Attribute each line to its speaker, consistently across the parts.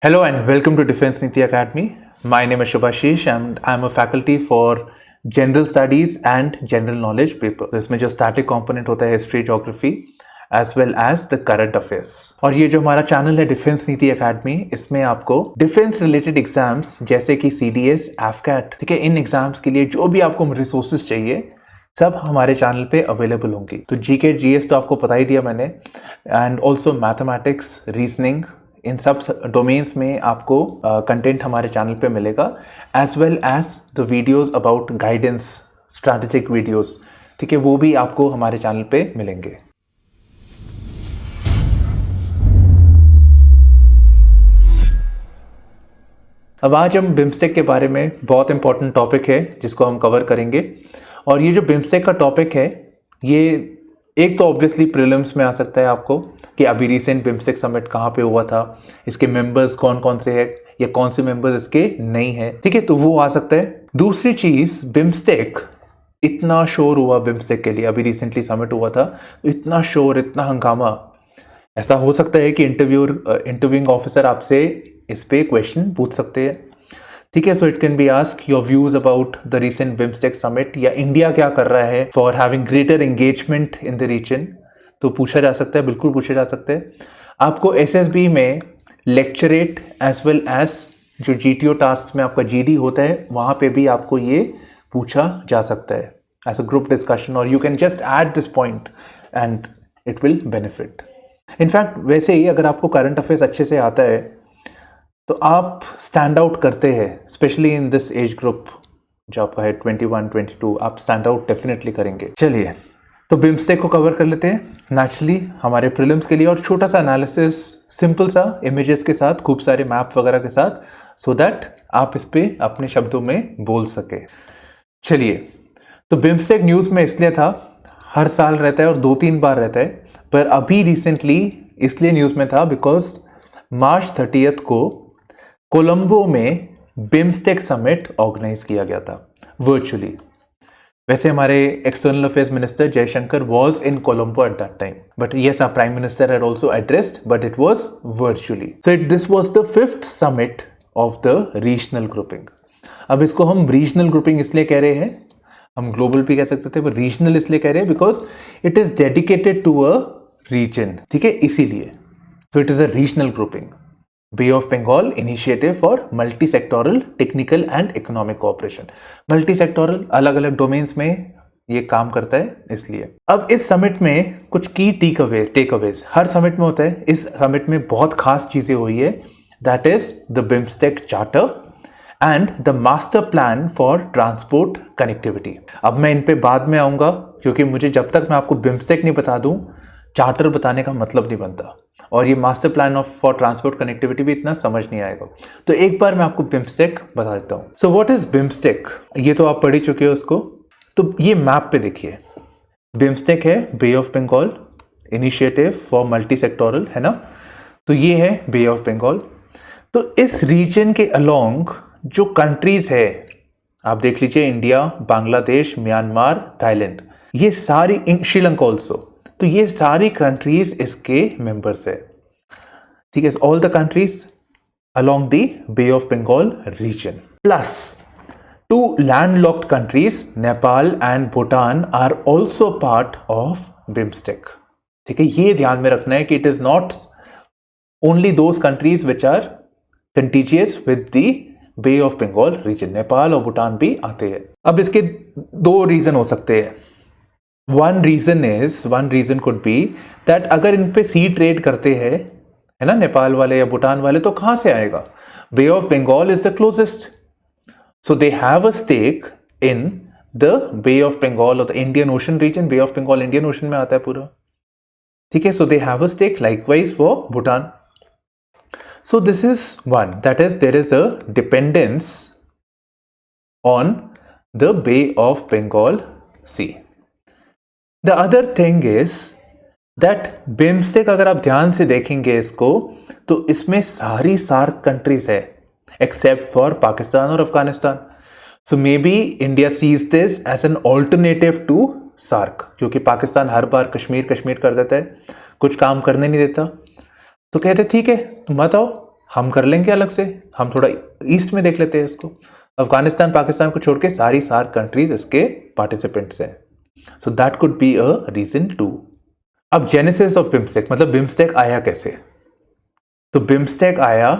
Speaker 1: Hello and welcome to Defense Niti Academy. My name is Shubhashish and I'm a faculty for General Studies and General Knowledge paper. तो इसमें जो static component होता है history geography as well as the current affairs. और ये जो हमारा channel है डिफेंस नीति अकेडमी, इसमें आपको डिफेंस रिलेटेड एग्जाम्स जैसे कि CDS, AFCAT, ठीक है, इन एग्जाम्स के लिए जो भी आपको रिसोर्सेज चाहिए सब हमारे चैनल पे अवेलेबल होंगी. तो जीके जीएस तो आपको पता ही दिया मैंने, एंड ऑल्सो मैथमेटिक्स, रीजनिंग, इन सब डोमेन्स में आपको कंटेंट हमारे चैनल पे मिलेगा, as well as the videos about guidance, strategic videos, ठीक है, वो भी आपको हमारे चैनल पे मिलेंगे. अब आज हम बिम्स्टेक के बारे में, बहुत इंपॉर्टेंट टॉपिक है जिसको हम कवर करेंगे. और ये जो बिम्स्टेक का टॉपिक है, ये एक तो ऑब्वियसली प्रीलिम्स में आ सकता है आपको कि अभी रिसेंट बिम्स्टेक समिट कहाँ पे हुआ था, इसके मेंबर्स कौन कौन से हैं या कौन से मेंबर्स इसके नहीं हैं, ठीक है, तो वो आ सकता है. दूसरी चीज़, बिम्स्टेक इतना शोर हुआ बिम्स्टेक के लिए, अभी रिसेंटली समिट हुआ था, इतना शोर, इतना हंगामा. ऐसा हो सकता है कि इंटरव्यूइंग ऑफिसर आपसे इस पे क्वेश्चन पूछ सकते हैं, ठीक है. So it can be ask your views about the recent BIMSTEC summit, या इंडिया क्या कर रहा है for having greater engagement in the region, तो पूछा जा सकता है, बिल्कुल पूछा जा सकता है. आपको एसएसबी में लेक्चरेट एज वेल एज जो जीटीओ टास्क में आपका जीडी होता है, वहाँ पे भी आपको ये पूछा जा सकता है एज अ ग्रुप डिस्कशन, और you can just add this point and it will benefit. In fact वैसे ही अगर आपको करंट अफेयर्स अच्छे से आता है तो आप स्टैंड आउट करते हैं, specially in this age group जो आपका है 21-22, आप स्टैंड आउट डेफिनेटली करेंगे. चलिए, तो बिम्स्टेक को कवर कर लेते हैं नेचुरली हमारे प्रीलिम्स के लिए, और छोटा सा एनालिसिस, सिंपल सा इमेजेस के साथ, खूब सारे मैप वगैरह के साथ, सो दैट आप इस पे अपने शब्दों में बोल सके. चलिए, तो बिम्स्टेक न्यूज़ में इसलिए था, हर साल रहता है और 2-3 बार रहता है, पर अभी रिसेंटली इसलिए न्यूज़ में था बिकॉज मार्च 30 को कोलंबो में बिम्स्टेक समिट ऑर्गेनाइज किया गया था वर्चुअली. वैसे हमारे external affairs minister Jaishankar was in Colombo at that time, but yes, our prime minister had also addressed, but it was virtually. So this was the 5th summit of the regional grouping. अब इसको हम regional grouping इसलिए कह रहे हैं, हम global भी कह सकते थे, पर रीजनल इसलिए कह रहे हैं because it is dedicated to a region, ठीक है, इसीलिए. So it is a regional grouping. Bay of Bengal initiative for multi sectoral technical and economic cooperation. Multi sectoral, अलग अलग डोमेन्स में ये काम करता है, इसलिए. अब इस समिट में कुछ की टेक अवेज हर समिट में होता है. इस समिट में बहुत खास चीजें हुई है, that is the BIMSTEC charter and the master plan for transport connectivity. अब मैं इन पे बाद में आऊंगा, क्योंकि मुझे जब तक मैं आपको बिम्स्टेक नहीं बता दूं, चार्टर बताने का मतलब नहीं बनता, और ये master plan for transport connectivity भी इतना समझ नहीं आएगा. तो एक बार मैं आपको बिम्स्टेक बता देता हूँ. सो व्हाट इज बिम्स्टेक, ये तो आप पढ़ ही चुके हो उसको. तो ये मैप पे देखिए, बिम्स्टेक है Bay of Bengal initiative for multi sectoral, है ना. तो ये है बे ऑफ बंगाल. तो इस रीजन के अलोंग जो कंट्रीज है, आप देख लीजिए, इंडिया, बांग्लादेश, म्यांमार, थाईलैंड, ये सारी, श्रीलंका ऑल्सो, तो ये सारी कंट्रीज इसके मेंबर्स है, ठीक है. All the countries along the Bay of Bengal region, plus 2 landlocked countries, Nepal and Bhutan, are also part of BIMSTEC, ठीक है. ये ध्यान में रखना है कि it is not only those countries which are contiguous with the Bay of Bengal region. Nepal और भूटान भी आते हैं. अब इसके 2 रीजन हो सकते हैं. one reason could be that अगर इन पे सी ट्रेड करते हैं, है ना, नेपाल वाले या भूटान वाले, तो कहां से आएगा? Bay of Bengal is the closest, so they have a stake in the Bay of Bengal और the Indian Ocean region. Bay of Bengal Indian Ocean में आता है पूरा, ठीक है. So they have a stake likewise for Bhutan. So this is one, that is there is a dependence on the Bay of Bengal sea. The other thing is that BIMSTEC, अगर आप ध्यान से देखेंगे इसको, तो इसमें सारी सार्क कंट्रीज है एक्सेप्ट फॉर पाकिस्तान और Afghanistan. So may be India sees this as an alternative to SAARC, क्योंकि पाकिस्तान हर बार कश्मीर कर देता है, कुछ काम करने नहीं देता. तो कहते ठीक है, तुम बताओ, हम कर लेंगे अलग से, हम थोड़ा ईस्ट में देख लेते हैं इसको। अफगानिस्तान पाकिस्तान को छोड़ के सारी सार्क कंट्रीज इसके पार्टिसिपेंट्स हैं। So that could be a reason too. अब जेनेसिस ऑफ बिम्स्टेक, मतलब बिम्स्टेक आया कैसे? तो बिम्स्टेक आया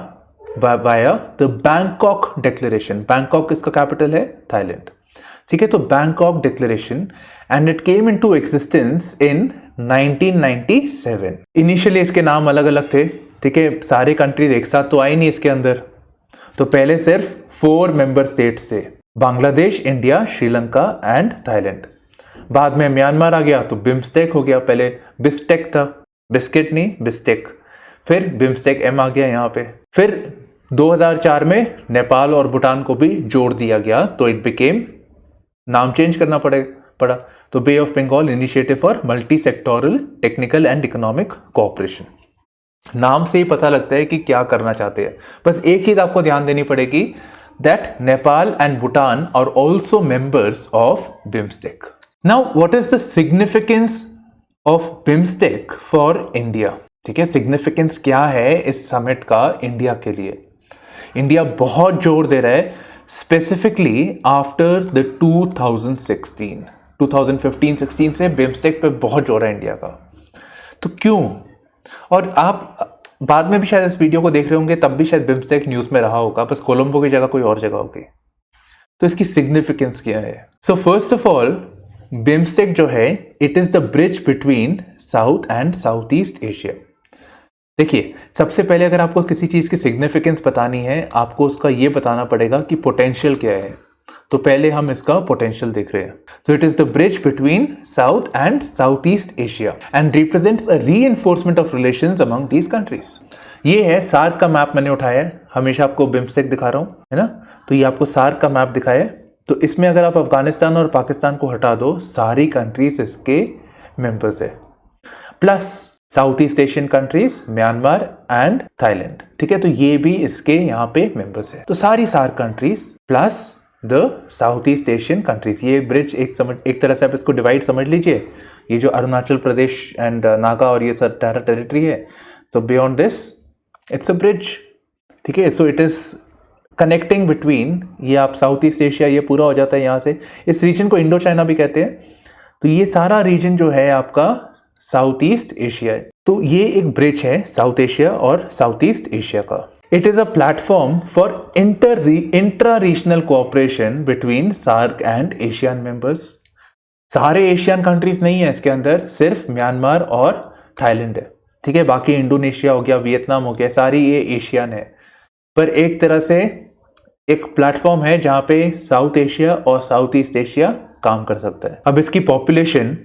Speaker 1: via the Bangkok declaration. Bangkok इसका कैपिटल है थाईलैंड, ठीक है। तो Bangkok declaration and it came into existence in 1997। Initially इसके नाम अलग अलग थे, ठीक है। सारे कंट्रीज एक साथ तो आई नहीं इसके अंदर। तो पहले सिर्फ 4 मेंबर स्टेट्स थे, Bangladesh, India, Sri Lanka and Thailand. बाद में म्यांमार आ गया तो बिम्स्टेक हो गया। पहले बिस्टेक था, बिस्किट नहीं बिस्टेक, फिर बिम्स्टेक एम आ गया यहाँ पे। फिर 2004 में नेपाल और भूटान को भी जोड़ दिया गया, तो इट बिकेम, नाम चेंज करना पड़ा तो Bay of Bengal initiative for multi sectoral technical and economic cooperation. नाम से ही पता लगता है कि क्या करना चाहते हैं। बस एक चीज आपको ध्यान देनी पड़ेगी, that Nepal and Bhutan are also members of BIMSTEC. Now what is the significance of BIMSTEC for India? ठीक है, सिग्निफिकेंस क्या है इस समिट का इंडिया के लिए? इंडिया बहुत जोर दे रहा है, स्पेसिफिकली आफ्टर द 2015-16 से बिम्स्टेक पे बहुत जोर है इंडिया का। तो क्यों? और आप बाद में भी शायद इस वीडियो को देख रहे होंगे, तब भी शायद बिम्स्टेक न्यूज में रहा होगा, बस कोलंबो की जगह कोई और जगह होगी। तो इसकी सिग्निफिकेंस क्या है? So first of all, BIMSTEC जो है, it is the bridge between South and South East Asia. देखिए, सबसे पहले अगर आपको किसी चीज की सिग्निफिकेंस बतानी है, आपको उसका ये बताना पड़ेगा कि पोटेंशियल क्या है। तो पहले हम इसका पोटेंशियल देख रहे हैं। तो it is the bridge between South and South East Asia and represents a reinforcement of relations among these countries. ये है सार्क का मैप, मैंने उठाया है, हमेशा आपको बिम्स्टेक दिखा रहा हूं, है ना। तो ये आपको सार्क का मैप दिखाया है। तो इसमें अगर आप अफगानिस्तान और पाकिस्तान को हटा दो, सारी कंट्रीज इसके मेंबर्स है, plus south East Asian countries, Myanmar and Thailand, ठीक है। तो ये भी इसके यहाँ पे मेंबर्स है। तो सारी SAARC countries plus the South East Asian countries, ये ब्रिज एक तरह से आप इसको डिवाइड समझ लीजिए। ये जो अरुणाचल प्रदेश एंड नागा और ये सब टेरिटरी है, तो beyond this it's a bridge, ठीक है। So it is connecting between, ये आप साउथ ईस्ट एशिया ये पूरा हो जाता है यहाँ से। इस रीजन को इंडो चाइना भी कहते हैं। तो ये सारा रीजन जो है आपका साउथ ईस्ट एशिया है। तो ये एक ब्रिज है साउथ एशिया और साउथ ईस्ट एशिया का। It is a platform for intra regional cooperation between SAARC and ASEAN members. सारे एशियन कंट्रीज नहीं है इसके अंदर, सिर्फ म्यांमार और थाईलैंड है, ठीक है। बाकी इंडोनेशिया हो गया, वियतनाम हो गया, सारी ये एशियन है। पर एक तरह से एक प्लेटफॉर्म है जहां पे साउथ एशिया और साउथ ईस्ट एशिया काम कर सकता है। अब इसकी पॉपुलेशन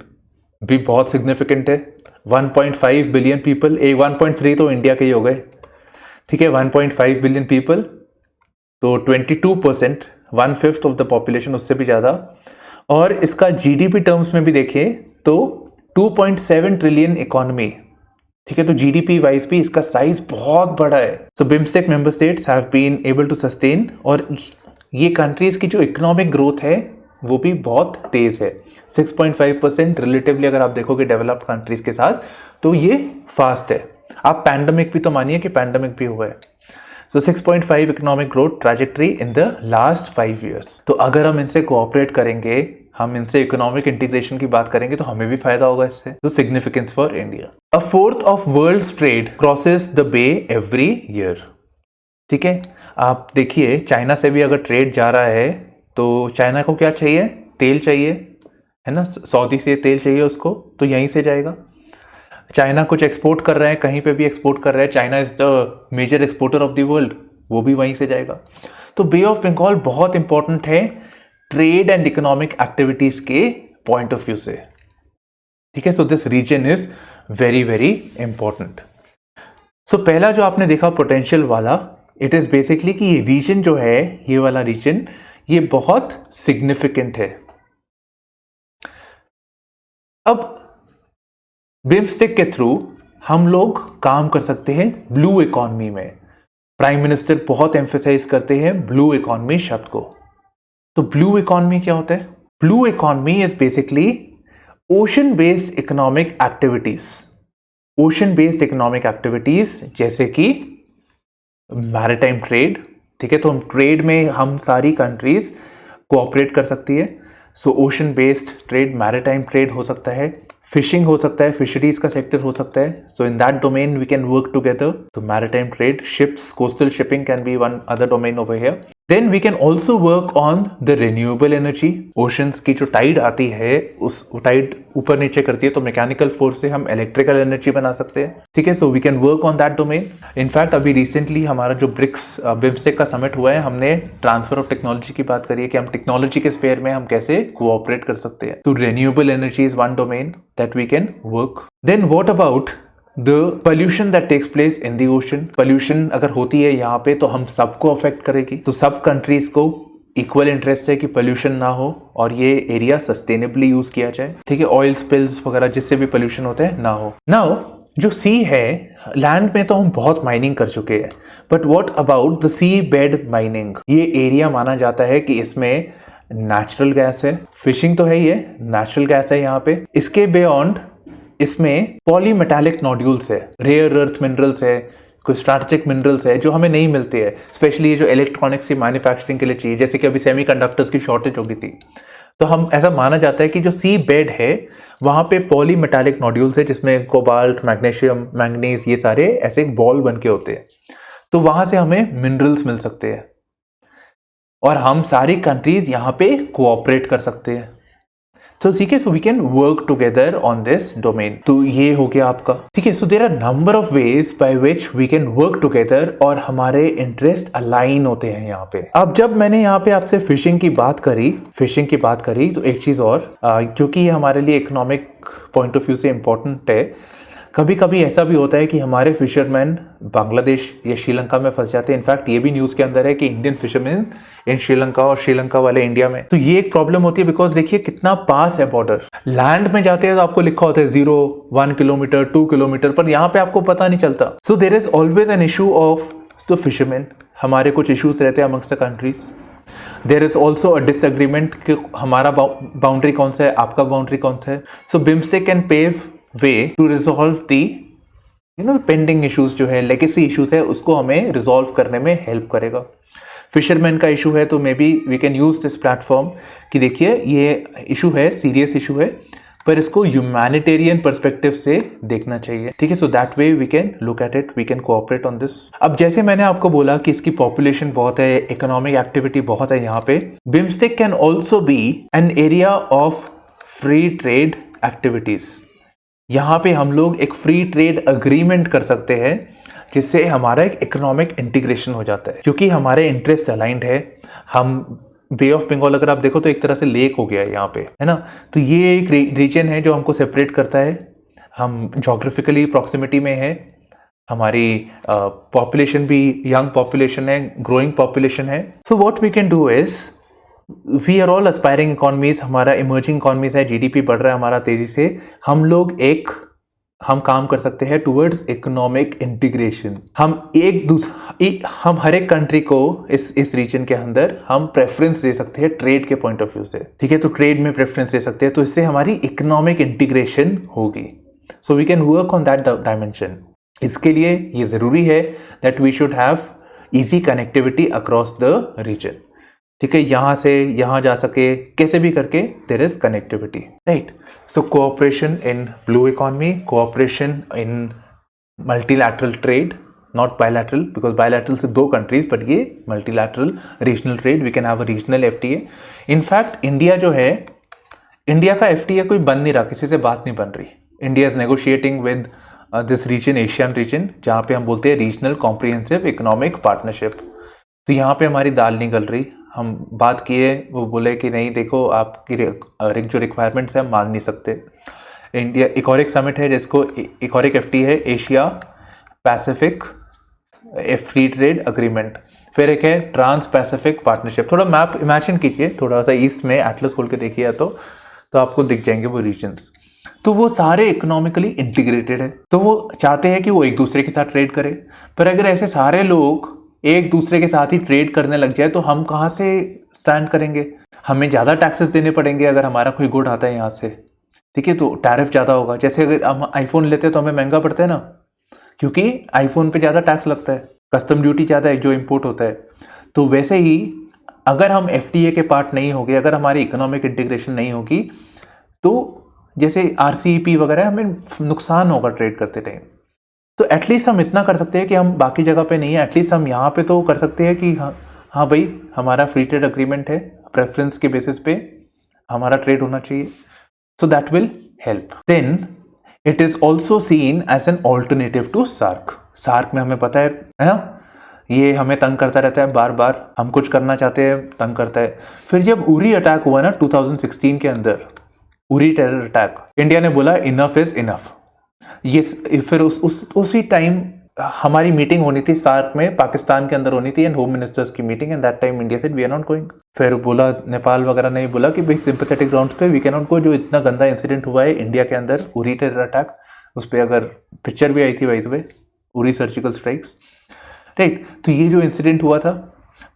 Speaker 1: भी बहुत सिग्निफिकेंट है, 1.5 बिलियन पीपल। 1.3 तो इंडिया के ही हो गए, ठीक है। 1.5 बिलियन पीपल, तो 22%, 1/5 ऑफ द पॉपुलेशन, उससे भी ज़्यादा। और इसका जीडीपी टर्म्स में भी देखें तो 2.7 ट्रिलियन इकोनॉमी, ठीक है। तो जीडीपी वाइज भी इसका साइज बहुत बड़ा है। So BIMSTEC member states have been able to sustain, और ये कंट्रीज की जो इकोनॉमिक ग्रोथ है वो भी बहुत तेज है, 6.5% रिलेटिवली अगर आप देखोगे डेवलप्ड कंट्रीज के साथ, तो ये फास्ट है। आप पैंडेमिक भी तो मानिए कि पैंडेमिक भी हुआ है। सो 6.5 economic growth trajectory in the last 5 years. तो अगर हम इनसे कोऑपरेट करेंगे, हम इनसे इकोनॉमिक इंटीग्रेशन की बात करेंगे, तो हमें भी फायदा होगा इससे। तो significance for India, 1/4 of world's trade crosses the bay every year, ठीक है। आप देखिए, चाइना से भी अगर ट्रेड जा रहा है तो चाइना को क्या चाहिए? तेल चाहिए, है ना। सऊदी से तेल चाहिए उसको, तो यहीं से जाएगा। चाइना कुछ एक्सपोर्ट कर रहे हैं, कहीं पे भी एक्सपोर्ट कर रहे हैं, China is the major exporter of the world, वो भी वहीं से जाएगा। तो बे ऑफ बंगाल बहुत इंपॉर्टेंट है ट्रेड एंड इकोनॉमिक एक्टिविटीज के पॉइंट ऑफ व्यू से, ठीक है। So this region is very very important. So पहला जो आपने देखा पोटेंशियल वाला, इट इज बेसिकली कि ये रीजन जो है, ये वाला रीजन, ये बहुत सिग्निफिकेंट है। अब बिम्स्टेक के थ्रू हम लोग काम कर सकते हैं ब्लू इकोनॉमी में। प्राइम मिनिस्टर बहुत एम्फेसाइज करते हैं ब्लू इकोनॉमी शब्द को। तो ब्लू इकोनॉमी क्या होता है? Blue economy is basically ocean based economic activities. Ocean based economic activities जैसे कि मैरिटाइम ट्रेड, ठीक है, तो हम ट्रेड में हम सारी कंट्रीज कोऑपरेट कर सकती है। So ocean based trade, maritime trade हो सकता है, फिशिंग हो सकता है, फिशरीज का सेक्टर हो सकता है। So in that domain we can work together. तो maritime trade, ships, coastal shipping can be one other domain over here. Then we can also work on the renewable energy. Oceans की जो Tide आती है, उस Tide ऊपर नीचे करती है, तो मैकेनिकल फोर्स से हम इलेक्ट्रिकल एनर्जी बना सकते हैं, ठीक है। So we can work on that domain. In fact अभी रिसेंटली हमारा जो बिम्स्टेक का समिट हुआ है, हमने ट्रांसफर ऑफ टेक्नोलॉजी की बात करी है कि हम टेक्नोलॉजी के स्फेयर में हम कैसे कोऑपरेट कर सकते हैं। तो renewable energy is one domain that we can work. Then what about the pollution that takes place in the ocean. Pollution अगर होती है यहाँ पे तो हम सबको अफेक्ट करेगी। तो सब कंट्रीज को इक्वल इंटरेस्ट है कि पोल्यूशन ना हो और ये एरिया सस्टेनेबली यूज किया जाए, ठीक है। ऑयल स्पिल्स वगैरह जिससे भी पोल्यूशन होते हैं ना हो। नाउ जो सी है, लैंड में तो हम बहुत माइनिंग कर चुके हैं, but what about the sea bed mining. ये एरिया माना जाता है कि इसमें नेचुरल गैस है, फिशिंग तो है ही है, नेचुरल गैस है यहाँ पे। इसके बियॉन्ड इसमें पॉलीमेटालिक नोड्यूल्स है, रेयर अर्थ मिनरल्स है, कोई स्ट्रैटेजिक मिनरल्स है जो हमें नहीं मिलते हैं, स्पेशली ये जो इलेक्ट्रॉनिक्स की मैन्युफैक्चरिंग के लिए चाहिए, जैसे कि अभी सेमीकंडक्टर्स की शॉर्टेज हो गई थी। तो हम ऐसा माना जाता है कि जो सी बेड है वहाँ पे पॉलीमेटालिक नोड्यूल्स है, जिसमें कोबाल्ट, मैग्नीशियम, मैंगनीज, ये सारे ऐसे एक बॉल बन के होते हैं। तो वहाँ से हमें मिनरल्स मिल सकते हैं और हम सारी कंट्रीज यहाँ पे कोऑपरेट कर सकते हैं। ठीक है, so we can work together on this domain. तो ये हो गया आपका, ठीक है। So there are number of ways by which we can work together और हमारे इंटरेस्ट अलाइन होते हैं यहाँ पे। अब जब मैंने यहाँ पे आपसे फिशिंग की बात करी तो एक चीज और, क्योंकि ये हमारे लिए इकोनॉमिक पॉइंट ऑफ व्यू से इंपॉर्टेंट है, कभी कभी ऐसा भी होता है कि हमारे फिशरमैन बांग्लादेश या श्रीलंका में फंस जाते हैं। इनफैक्ट ये भी न्यूज़ के अंदर है कि इंडियन फिशरमैन इन श्रीलंका और श्रीलंका वाले इंडिया में। तो ये एक प्रॉब्लम होती है, बिकॉज देखिए कितना पास है बॉर्डर। लैंड में जाते हैं तो आपको लिखा होता है 0, 1 किलोमीटर, 2 किलोमीटर, पर यहाँ पे आपको पता नहीं चलता। So there is always an issue of the fisherman. हमारे कुछ इशूज रहते हैं amongst the countries. There is also a disagreement कि हमारा बाउंड्री कौन सा है, आपका बाउंड्री कौन सा है। So BIMSTEC can pave way to resolve the pending issues, जो है लेगेसी इश्यूज है, उसको हमें रिजॉल्व करने में हेल्प करेगा। फिशरमैन का इशू है तो maybe we can use this platform कि देखिए ये इशू है, सीरियस इशू है, पर इसको ह्यूमैनिटेरियन पर्सपेक्टिव से देखना चाहिए, ठीक है। So that way we can look at it, we can cooperate on this. अब जैसे मैंने आपको बोला कि इसकी पॉपुलेशन बहुत है, इकोनॉमिक एक्टिविटी बहुत है यहाँ पे, BIMSTEC can also be an area of free trade activities. यहाँ पे हम लोग एक फ्री ट्रेड अग्रीमेंट कर सकते हैं, जिससे हमारा एक इकोनॉमिक इंटीग्रेशन हो जाता है, क्योंकि हमारे इंटरेस्ट अलाइंड है। हम बे ऑफ बंगाल अगर आप देखो तो एक तरह से लेक हो गया है यहाँ पे, है ना। तो ये एक रीजन है जो हमको सेपरेट करता है। हम जोग्राफिकली प्रॉक्सिमिटी में है, हमारी पॉपुलेशन भी यंग पॉपुलेशन है, ग्रोइंग पॉपुलेशन है। So what we can do is, we are all aspiring economies, हमारा इमर्जिंग इकोनॉमीज है, जीडीपी बढ़ रहा है हमारा तेजी से। हम काम कर सकते हैं टुवर्ड्स इकोनॉमिक इंटीग्रेशन। हम हर एक कंट्री को इस रीजन के अंदर हम प्रेफरेंस दे सकते हैं ट्रेड के पॉइंट ऑफ व्यू से, ठीक है। तो ट्रेड में प्रेफरेंस दे सकते हैं, तो इससे हमारी इकोनॉमिक इंटीग्रेशन होगी। So we can work on that dimension. इसके लिए ये जरूरी है that we should have easy connectivity across the region, ठीक है। यहां से यहां जा सके, कैसे भी करके there is connectivity, right. So cooperation in blue economy, cooperation in multilateral trade, not bilateral, because bilateral से 2 कंट्रीज, बट ये multilateral regional trade, we can have a regional FTA. In fact India जो है, इंडिया का FTA कोई बन नहीं रहा, किसी से बात नहीं बन रही। India is negotiating with this region, ASEAN region, जहाँ पे हम बोलते हैं रीजनल कॉम्प्रिहेंसिव इकोनॉमिक पार्टनरशिप। तो यहाँ पे हमारी दाल नहीं गल रही। हम बात किए, वो बोले कि नहीं देखो आपकी जो रिक्वायरमेंट्स है हम मान नहीं सकते। इंडिया एक और एक समिट है जिसको एक और एक एफटी है, Asia Pacific free trade agreement. फिर एक है ट्रांस पैसिफिक पार्टनरशिप। थोड़ा मैप इमेजिन कीजिए, थोड़ा सा ईस्ट में एटलस खोल के देखिए तो आपको दिख जाएंगे वो रीजन्स। तो वो सारे इकोनॉमिकली इंटीग्रेटेड है, तो वो चाहते हैं कि वो एक दूसरे के साथ ट्रेड करें। पर अगर ऐसे सारे लोग एक दूसरे के साथ ही ट्रेड करने लग जाए तो हम कहाँ से स्टैंड करेंगे? हमें ज़्यादा टैक्सेस देने पड़ेंगे अगर हमारा कोई गुड आता है यहाँ से, ठीक है। तो टैरिफ ज़्यादा होगा। जैसे अगर हम आईफोन लेते हैं तो हमें महंगा पड़ता है ना, क्योंकि आईफोन पे ज़्यादा टैक्स लगता है। कस्टम ड्यूटी ज़्यादा है जो इंपोर्ट होता है। तो वैसे ही अगर हम एफटीए के पार्ट नहीं होंगे, अगर हमारी इकोनॉमिक इंटीग्रेशन नहीं होगी, तो जैसे आरसीईपी वगैरह हमें नुकसान होगा ट्रेड करते टाइम। तो एटलीस्ट हम इतना कर सकते हैं कि हम बाकी जगह पे नहीं है, एटलीस्ट हम यहाँ पे तो कर सकते हैं कि हाँ भाई हमारा फ्री ट्रेड अग्रीमेंट है, प्रेफरेंस के बेसिस पे हमारा ट्रेड होना चाहिए। So that will help. Then it is also seen as an alternative to SAARC. SAARC में हमें पता है ना, ये हमें तंग करता रहता है, बार बार हम कुछ करना चाहते हैं तंग करता है। फिर जब उरी अटैक हुआ ना 2016 के अंदर, उरी टेरर अटैक, इंडिया ने बोला इनफ इज इनफ। ये फिर उसी टाइम हमारी मीटिंग होनी थी सार्क में, पाकिस्तान के अंदर होनी थी, एंड होम मिनिस्टर्स की मीटिंग, and that time India said we are not going. फिर बोला नेपाल वगैरह ने बोला कि भाई सिंपैथेटिक ग्राउंड्स पे वी कैन नॉट गो। जो इतना गंदा इंसिडेंट हुआ है इंडिया के अंदर, उरी टेरर अटैक, उस पर अगर पिक्चर भी आई थी by the way, Uri surgical strikes, right. तो ये जो इंसिडेंट हुआ था,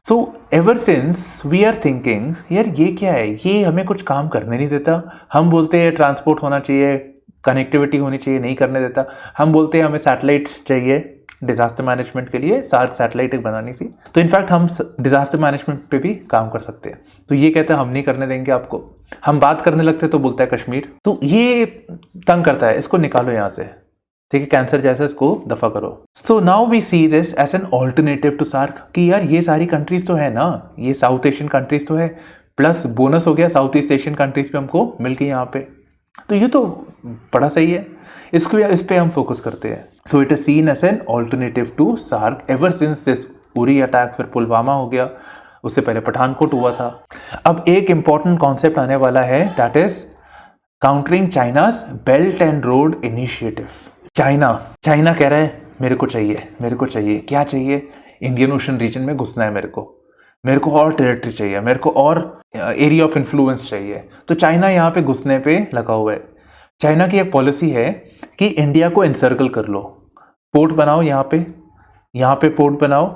Speaker 1: so ever since we are thinking यार ये क्या है, ये हमें कुछ काम करने नहीं देता। हम बोलते हैं ट्रांसपोर्ट होना चाहिए, कनेक्टिविटी होनी चाहिए, नहीं करने देता। हम बोलते हैं हमें सैटेलाइट चाहिए डिजास्टर मैनेजमेंट के लिए, सार्क सैटेलाइट एक बनानी थी। तो इनफैक्ट हम डिजास्टर मैनेजमेंट पे भी काम कर सकते हैं। तो ये कहते हैं हम नहीं करने देंगे आपको। हम बात करने लगते तो बोलता है कश्मीर। तो ये तंग करता है, इसको निकालो यहाँ से, ठीक है, कैंसर जैसा इसको दफा करो। So now we see this as an alternative to SAARC कि यार ये सारी कंट्रीज तो है ना, ये साउथ एशियन कंट्रीज तो है, प्लस बोनस हो गया साउथ ईस्ट एशियन कंट्रीज पे हमको मिल गई यहाँ पे। तो ये तो बड़ा सही है, इसको इस पे हम फोकस करते हैं। So it is seen as an alternative to SAARC ever since this Uri attack. फिर पुलवामा हो गया, उससे पहले पठानकोट हुआ था। अब एक इंपॉर्टेंट कॉन्सेप्ट आने वाला है, that is countering China's belt and road initiative. China कह रहा है मेरे को चाहिए, क्या चाहिए, इंडियन ओशन रीजन में घुसना है मेरे को और टेरिटरी चाहिए, मेरे को और एरिया ऑफ इन्फ्लुएंस चाहिए। तो चाइना यहाँ पे घुसने पे लगा हुआ है। चाइना की एक पॉलिसी है कि इंडिया को एनसर्कल कर लो, पोर्ट बनाओ यहाँ पे पोर्ट बनाओ,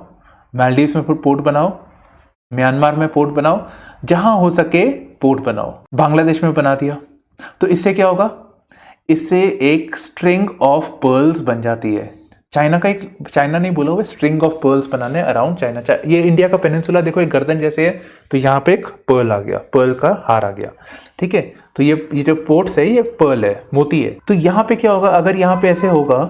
Speaker 1: मालदीव्स में पोर्ट बनाओ, म्यांमार में पोर्ट बनाओ, जहां हो सके पोर्ट बनाओ। बांग्लादेश में बना दिया, तो इससे क्या होगा, इससे एक स्ट्रिंग ऑफ पर्ल्स बन जाती है। चाइना नहीं बोला हुआ, स्ट्रिंग ऑफ पर्ल्स बनाने अराउंड चाइना। ये इंडिया का पेनिनसुला देखो एक गर्दन जैसे है, तो यहाँ पे एक पर्ल आ गया, पर्ल का हार आ गया, ठीक है। तो ये जो पोर्ट्स है ये पर्ल है, मोती है। तो यहाँ पे क्या होगा, अगर यहाँ पे ऐसे होगा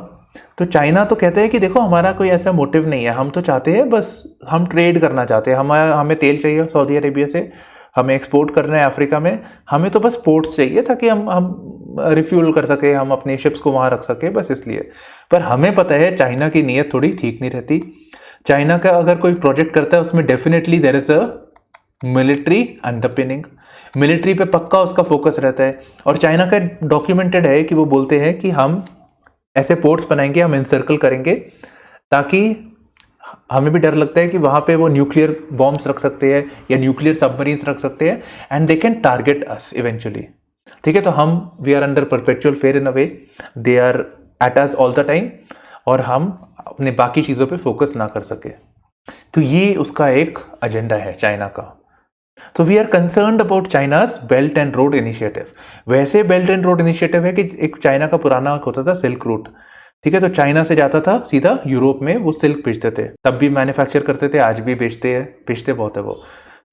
Speaker 1: तो चाइना तो कहते हैं कि देखो हमारा कोई ऐसा मोटिव नहीं है, हम तो चाहते हैं बस हम ट्रेड करना चाहते हैं, हमें तेल चाहिए सऊदी अरेबिया से, हमें एक्सपोर्ट करना है अफ्रीका में, हमें तो बस पोर्ट्स चाहिए ताकि हम रिफ्यूल कर सके, हम अपने शिप्स को वहाँ रख सके, बस इसलिए। पर हमें पता है चाइना की नीयत थोड़ी ठीक नहीं रहती। चाइना का अगर कोई प्रोजेक्ट करता है उसमें definitely there is a military underpinning, military पे पक्का उसका फोकस रहता है। और चाइना का डॉक्यूमेंटेड है कि वो बोलते हैं कि हम ऐसे पोर्ट्स बनाएंगे, हम इनसर्कल करेंगे, ताकि हमें भी डर लगता है कि वहाँ पे वो न्यूक्लियर बॉम्ब्स रख सकते हैं या न्यूक्लियर सबमरीन्स रख सकते हैं, and they can target us eventually, ठीक है। तो हम we are under perpetual fear in a way, they are at us all the time, और हम अपने बाकी चीज़ों पे फोकस ना कर सके। तो ये उसका एक एजेंडा है चाइना का। तो we are concerned about China's belt and road initiative. वैसे बेल्ट एंड रोड इनिशिएटिव है कि एक चाइना का पुराना होता था सिल्क रूट, ठीक है। तो चाइना से जाता था सीधा यूरोप में, वो सिल्क बेचते थे, तब भी मैन्युफैक्चर करते थे, आज भी बेचते बहुत है वो,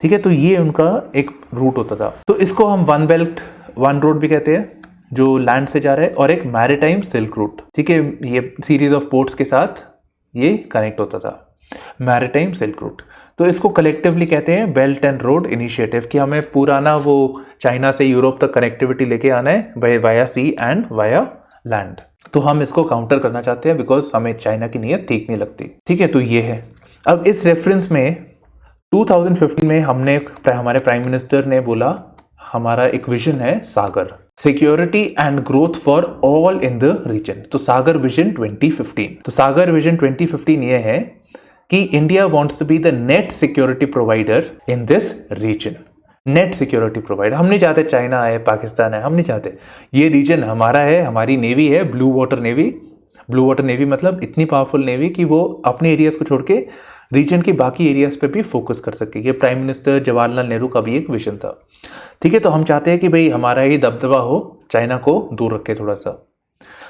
Speaker 1: ठीक है। तो ये उनका एक रूट होता था। तो इसको हम वन बेल्ट वन रोड भी कहते हैं, जो लैंड से जा रहा है, और एक मैरीटाइम सिल्क रूट, ठीक है। ये सीरीज ऑफ पोर्ट्स के साथ ये कनेक्ट होता था, मैरीटाइम सिल्क रूट। तो इसको कलेक्टिवली कहते हैं बेल्ट एंड रोड इनिशिएटिव, कि हमें पुराना वो चाइना से यूरोप तक कनेक्टिविटी लेके आना है via sea and via land. तो हम इसको काउंटर करना चाहते हैं बिकॉज हमें चाइना की नीयत ठीक नहीं लगती, ठीक है। तो ये है। अब इस रेफरेंस में 2015 में हमारे प्राइम मिनिस्टर ने बोला हमारा एक विजन है Sagar, security and growth for all in the region. तो सागर विजन 2015। तो सागर विजन 2015 ये है कि India wants to be the net security provider in this region. Net security provider, हम नहीं चाहते चाइना है, पाकिस्तान है, हम नहीं चाहते। ये रीजन हमारा है, हमारी नेवी है, ब्लू वाटर नेवी मतलब इतनी पावरफुल नेवी कि वो अपने एरियाज को छोड़ के रीजन के बाकी एरियाज पे भी फोकस कर सके। ये प्राइम मिनिस्टर जवाहरलाल नेहरू का भी एक विजन था, ठीक है। तो हम चाहते हैं कि भाई हमारा ही दबदबा हो, चाइना को दूर रखे थोड़ा सा।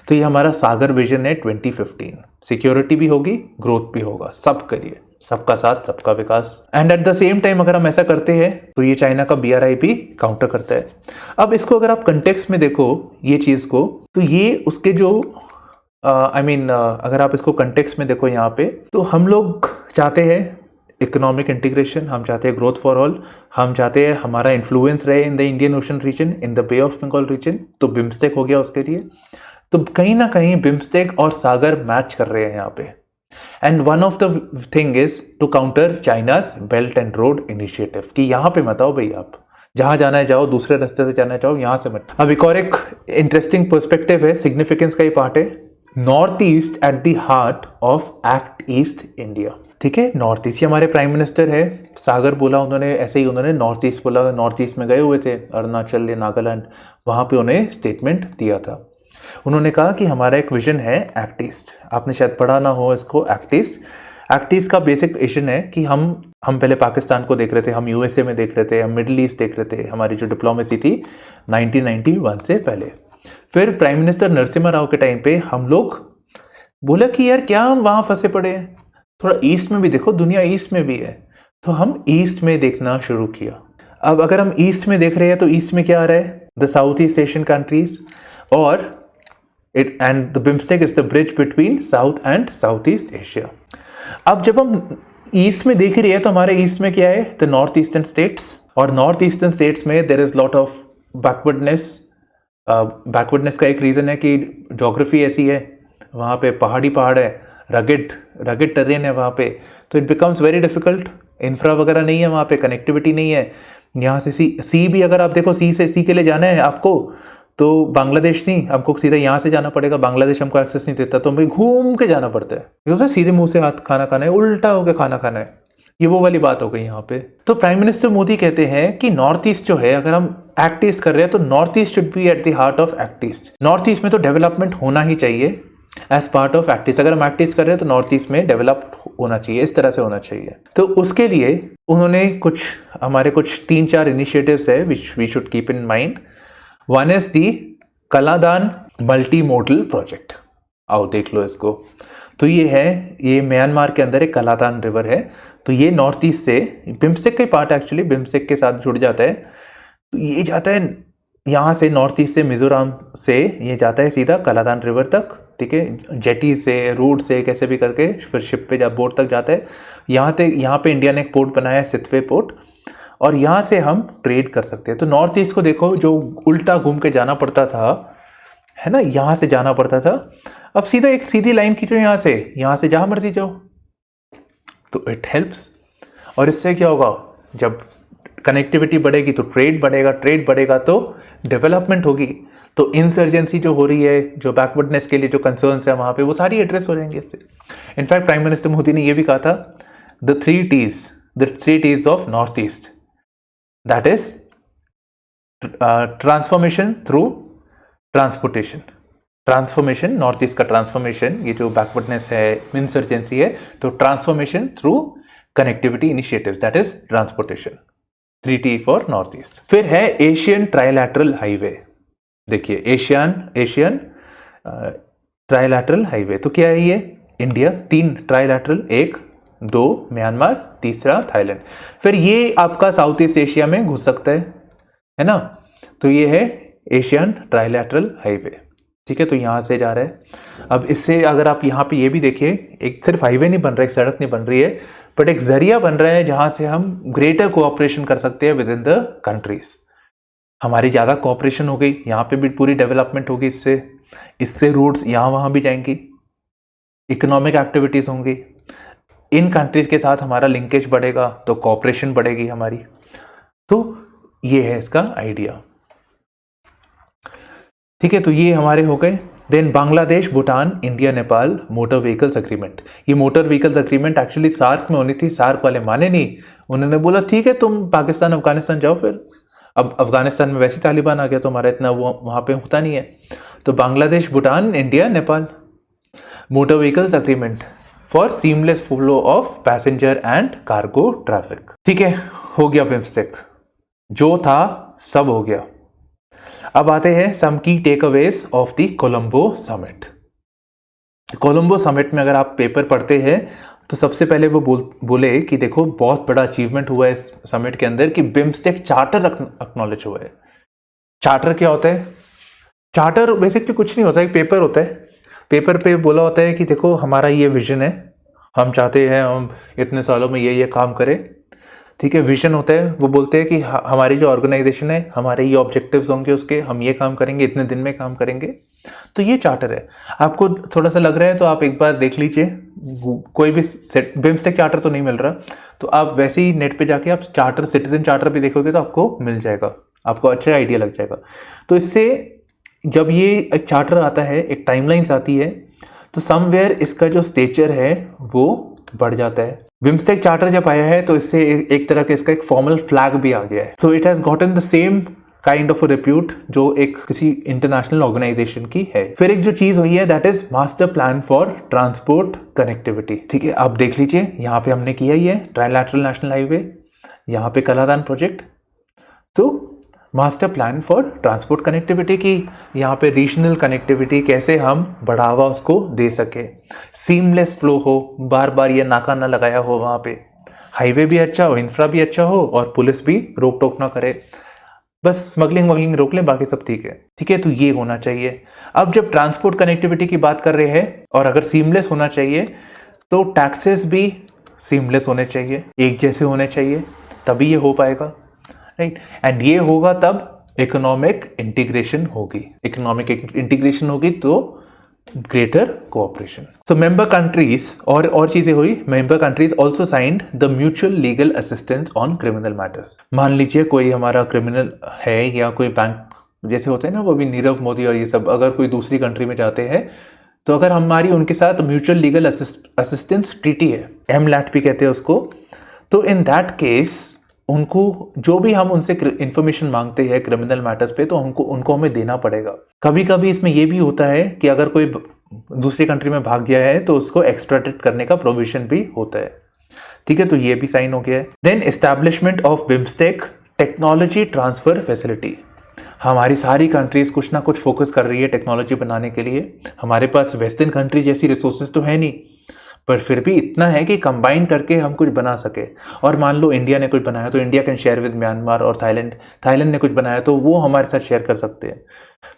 Speaker 1: तो ये हमारा सागर विजन है 2015। सिक्योरिटी भी होगी, ग्रोथ भी होगा, सब करिए, सबका साथ सबका विकास। And at the same time अगर हम ऐसा करते हैं तो ये चाइना का BRI भी काउंटर करता है। अब इसको अगर आप कंटेक्स्ट में देखो ये चीज़ को, तो ये उसके जो अगर आप इसको कंटेक्स्ट में देखो यहाँ पे, तो हम लोग चाहते हैं इकोनॉमिक इंटीग्रेशन, हम चाहते हैं ग्रोथ फॉर ऑल, हम चाहते हैं हमारा इन्फ्लुएंस रहे in the Indian Ocean region, in the Bay of Bengal region. तो बिम्स्टेक हो गया उसके लिए। तो कहीं ना कहीं बिम्स्टेक और सागर मैच कर रहे हैं यहाँ पे। And one of the thing is to counter China's belt and road initiative, कि यहाँ पे मत आओ भाई, आप जहाँ जाना है जाओ, दूसरे रास्ते से जाना है जाओ, यहाँ से मत। अब एक और एक इंटरेस्टिंग पर्सपेक्टिव है, सिग्निफिकेंस का ही पार्ट है, north east eight the heart of act east India. ठीक है, नॉर्थ ईस्ट, ये हमारे प्राइम मिनिस्टर है, सागर बोला उन्होंने, ऐसे ही उन्होंने नॉर्थ ईस्ट बोला। नॉर्थ ईस्ट में गए हुए थे, अरुणाचल, नागालैंड, वहाँ पे उन्हें स्टेटमेंट दिया था। उन्होंने कहा कि हमारा एक विजन है एक्ट ईस्ट। आपने शायद पढ़ा ना हो इसको, एक्ट ईस्ट। एक्ट ईस्ट का बेसिक विजन है कि हम पहले पाकिस्तान को देख रहे थे, हम USA में देख रहे थे, हम मिडिल ईस्ट देख रहे थे, हमारी जो डिप्लोमेसी थी 1991 से पहले। फिर प्राइम मिनिस्टर नरसिम्हा राव के टाइम पे हम लोग बोला कि यार क्या हम वहाँ फंसे पड़े हैं, थोड़ा ईस्ट में भी देखो, दुनिया ईस्ट में भी है। तो हम ईस्ट में देखना शुरू किया। अब अगर हम ईस्ट में देख रहे हैं तो ईस्ट में क्या आ रहा है, the South East Asian countries, और it and the BIMSTEC is the bridge between South and South East Asia. अब जब हम ईस्ट में देख रहे हैं तो हमारे ईस्ट में क्या है, द नॉर्थ ईस्टर्न स्टेट्स, और नॉर्थ ईस्टर्न स्टेट्स में there is lot of backwardness. Backwardness का एक रीज़न है कि ज्योग्राफी ऐसी है, वहाँ पे पहाड़ है, रगेड टेरेन है वहाँ पे, तो it becomes very difficult. Infra वगैरह नहीं है वहाँ पे, कनेक्टिविटी नहीं है। यहाँ से सी भी अगर आप देखो, सी के लिए जाना है आपको तो बांग्लादेश नहीं, हमको सीधा यहाँ से जाना पड़ेगा, बांग्लादेश हमको एक्सेस नहीं देता, तो हमें घूम के जाना पड़ता है, क्योंकि सीधे मुंह से हाथ खाना खाना है, उल्टा होकर खाना खाना है। ये वो वाली बात हो गई यहाँ पे। तो प्राइम मिनिस्टर मोदी कहते हैं कि नॉर्थ ईस्ट जो है, अगर हम एक्ट ईस्ट कर रहे हैं तो north east should be at the heart of act east. North east में तो डेवलपमेंट होना ही चाहिए as part of act east. अगर हम एक्ट ईस्ट कर रहे हैं तो नॉर्थ ईस्ट में डेवलप होना चाहिए, इस तरह से होना चाहिए। तो उसके लिए उन्होंने हमारे कुछ 3-4 इनिशिएटिव्स है which we should keep in mind. One is the Kaladan multi modal project. आओ देख लो इसको। तो ये म्यांमार के अंदर एक कलादान रिवर है। तो ये नॉर्थ ईस्ट से, बिम्स्टेक का पार्ट एक्चुअली बिम्स्टेक के साथ जुड़ जाता है। तो ये जाता है यहाँ से, नॉर्थ ईस्ट से, मिजोरम से ये जाता है सीधा कलादान रिवर तक। ठीक है, जेटी से, रोड से, कैसे भी करके फिर शिप पे बोट तक जाता है। यहाँ पे इंडिया ने एक पोर्ट बनाया है, सितवे पोर्ट, और यहाँ से हम ट्रेड कर सकते हैं। तो नॉर्थ ईस्ट को देखो, जो उल्टा घूम के जाना पड़ता था, है ना, यहाँ से जाना पड़ता था, अब सीधा एक सीधी लाइन खींचो यहाँ से जहाँ मर्जी जाओ। तो इट हेल्प्स। और इससे क्या होगा, जब कनेक्टिविटी बढ़ेगी तो ट्रेड बढ़ेगा तो डेवलपमेंट होगी। तो इंसर्जेंसी जो हो रही है, जो बैकवर्डनेस के लिए जो कंसर्न्स है वहाँ पे, वो सारी एड्रेस हो जाएंगे इससे। इनफैक्ट प्राइम मिनिस्टर मोदी ने ये भी कहा था, the three Ts of north east, that is transformation through transportation. Transformation, north east का ट्रांसफॉर्मेशन, ये जो बैकवर्डनेस है, इंसर्जेंसी है, तो transformation through connectivity initiatives, that is transportation. 3T for north east. फिर है एशियन ट्राइलैटरल हाईवे। देखिए, ASEAN trilateral highway, तो क्या है ये, इंडिया 3 ट्राइलैटरल, 1, 2 म्यांमार, तीसरा थाईलैंड। फिर ये आपका साउथ ईस्ट एशिया में घुस सकता है ना। तो ये है एशियन ट्राइलैटरल हाईवे। ठीक है, तो यहाँ से जा रहा है। अब इससे अगर आप यहाँ पे ये भी देखिए, एक सिर्फ हाईवे नहीं बन रहा है, एक सड़क नहीं बन रही है, बट एक जरिया बन रहा है जहाँ से हम ग्रेटर कोऑपरेशन कर सकते हैं विद इन द कंट्रीज। हमारी ज़्यादा कोऑपरेशन हो गई, यहाँ पे भी पूरी डेवलपमेंट होगी इससे रूट्स यहाँ वहाँ भी जाएंगी, इकोनॉमिक एक्टिविटीज़ होंगी, इन कंट्रीज के साथ हमारा लिंकेज बढ़ेगा, तो कोऑपरेशन बढ़ेगी हमारी। तो ये है इसका आइडिया। ठीक है, तो ये हमारे हो गए। Then Bangladesh, Bhutan, India, Nepal motor vehicles agreement. ये motor vehicles agreement actually SAARC में होनी थी, सार्क वाले माने नहीं। उन्होंने बोला ठीक है तुम पाकिस्तान अफगानिस्तान जाओ। फिर अब अफगानिस्तान में वैसे तालिबान आ गया, तो हमारा इतना वो वहाँ पे होता नहीं है। तो Bangladesh, Bhutan, India, Nepal motor vehicles agreement for seamless flow of passenger and cargo traffic. ठीक है, हो गया बिम्स्टेक, जो था सब हो गया। अब आते हैं सम की takeaways of the Colombo summit. Colombo summit में अगर आप पेपर पढ़ते हैं तो सबसे पहले वो बोले कि देखो बहुत बड़ा अचीवमेंट हुआ है इस समिट के अंदर कि बिम्स्टेक चार्टर एक्नॉलेज हुआ है। चार्टर क्या होता है? चार्टर बेसिकली कुछ नहीं होता, एक पेपर होता है। पेपर पे बोला होता है कि देखो हमारा ये विजन है, हम चाहते हैं हम इतने सालों में ये काम करें, ठीक है। विजन होता है, वो बोलते हैं कि हमारी जो ऑर्गेनाइजेशन है, हमारे ये ऑब्जेक्टिव्स होंगे उसके, हम ये काम करेंगे, इतने दिन में काम करेंगे। तो ये चार्टर है। आपको थोड़ा सा लग रहा है तो आप एक बार देख लीजिए, कोई भी बिम्स्टेक चार्टर तो नहीं मिल रहा, तो आप वैसे ही नेट पे जाके आप चार्टर, सिटीजन चार्टर भी देखोगे तो आपको मिल जाएगा, आपको अच्छा आइडिया लग जाएगा। तो इससे जब ये एक चार्टर आता है, एक टाइमलाइंस आती है, तो समवेयर इसका जो स्टेचर है वो बढ़ जाता है। बिम्स्टेक चार्टर जब आया है तो इससे एक तरह का इसका एक फॉर्मल फ्लैग भी आ गया है। So it has gotten the same kind of repute जो एक किसी इंटरनेशनल ऑर्गेनाइजेशन की है। फिर एक जो चीज हुई है that is master plan for transport connectivity, ठीक है। आप देख लीजिए, यहाँ पे हमने किया ही है ट्राइलैटरल नेशनल हाईवे, यहाँ पे Kaladan project. So master plan for transport connectivity की यहाँ पे रीजनल कनेक्टिविटी कैसे हम बढ़ावा उसको दे सके, सीमलेस फ्लो हो, बार बार ये नाका ना लगाया हो, वहाँ पे हाईवे भी अच्छा हो, इंफ्रा भी अच्छा हो और पुलिस भी रोक टोक ना करे, बस स्मगलिंग रोक ले, बाकी सब ठीक है, ठीक है। तो ये होना चाहिए। अब जब ट्रांसपोर्ट कनेक्टिविटी की बात कर रहे हैं और अगर सीमलेस होना चाहिए तो टैक्सेस भी सीमलेस होने चाहिए, एक जैसे होने चाहिए, तभी ये हो पाएगा, राइट। एंड ये होगा तब इकोनॉमिक इंटीग्रेशन होगी। इकोनॉमिक इंटीग्रेशन होगी तो ग्रेटर कोऑपरेशन। सो मेंबर कंट्रीज और चीजें हुई। Member countries also signed the mutual legal assistance on criminal matters. मान लीजिए कोई हमारा क्रिमिनल है या कोई बैंक जैसे होते हैं ना, वो भी नीरव मोदी और ये सब, अगर कोई दूसरी कंट्री में जाते हैं तो अगर हमारी उनके साथ म्यूचुअल लीगल असिस्टेंस ट्रीटी है, MLAT भी कहते हैं उसको, तो इन दैट केस उनको जो भी हम उनसे इंफॉर्मेशन मांगते हैं क्रिमिनल मैटर्स पे तो उनको हमें देना पड़ेगा। कभी कभी इसमें ये भी होता है कि अगर कोई दूसरी कंट्री में भाग गया है तो उसको एक्स्ट्राडिट करने का प्रोविजन भी होता है, ठीक है। तो ये भी साइन हो गया है। Then establishment of BIMSTEC technology transfer facility. हमारी सारी कंट्रीज कुछ ना कुछ फोकस कर रही है टेक्नोलॉजी बनाने के लिए। हमारे पास वेस्टर्न कंट्री जैसी रिसोर्सेज तो है नहीं, पर फिर भी इतना है कि कंबाइन करके हम कुछ बना सके। और मान लो इंडिया ने कुछ बनाया तो India can share with Myanmar, और थाईलैंड ने कुछ बनाया तो वो हमारे साथ शेयर कर सकते हैं।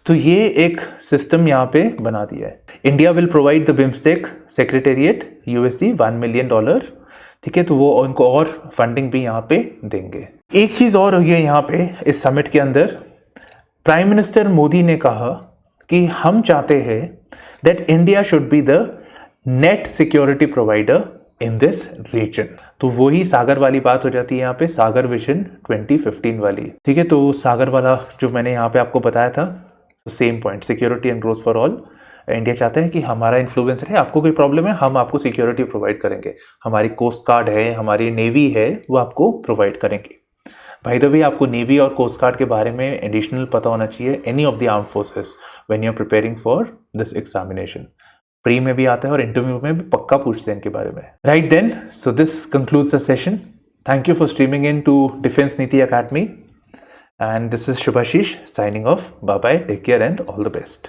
Speaker 1: तो ये एक सिस्टम यहाँ पे बना दिया है। India will provide the BIMSTEC secretariat $1 million, ठीक है। तो वो उनको और फंडिंग भी यहाँ पे देंगे। एक चीज और हुई है यहाँ पे इस समिट के अंदर, प्राइम मिनिस्टर मोदी ने कहा कि हम चाहते हैं that India should be the net security provider in this region. तो वही सागर वाली बात हो जाती है यहाँ पे, सागर विजन 2015 वाली, ठीक है। तो सागर वाला जो मैंने यहाँ पे आपको बताया था, तो same point, security and growth for all. India चाहता है कि हमारा इन्फ्लुएंस है, आपको कोई प्रॉब्लम है हम आपको सिक्योरिटी प्रोवाइड करेंगे, हमारी कोस्ट गार्ड है, हमारी नेवी है, वो आपको प्रोवाइड करेंगे। बाय द वे, आपको नेवी और कोस्ट गार्ड के बारे में एडिशनल पता होना चाहिए, any of the arm forces, when you are preparing for this examination. Pre में भी आता है और इंटरव्यू में भी पक्का पूछते हैं इनके बारे में, right. Then so this concludes the session. Thank you for streaming in to defence Niti academy, and this is Shubhashish signing off. Bye bye, take care and all the best.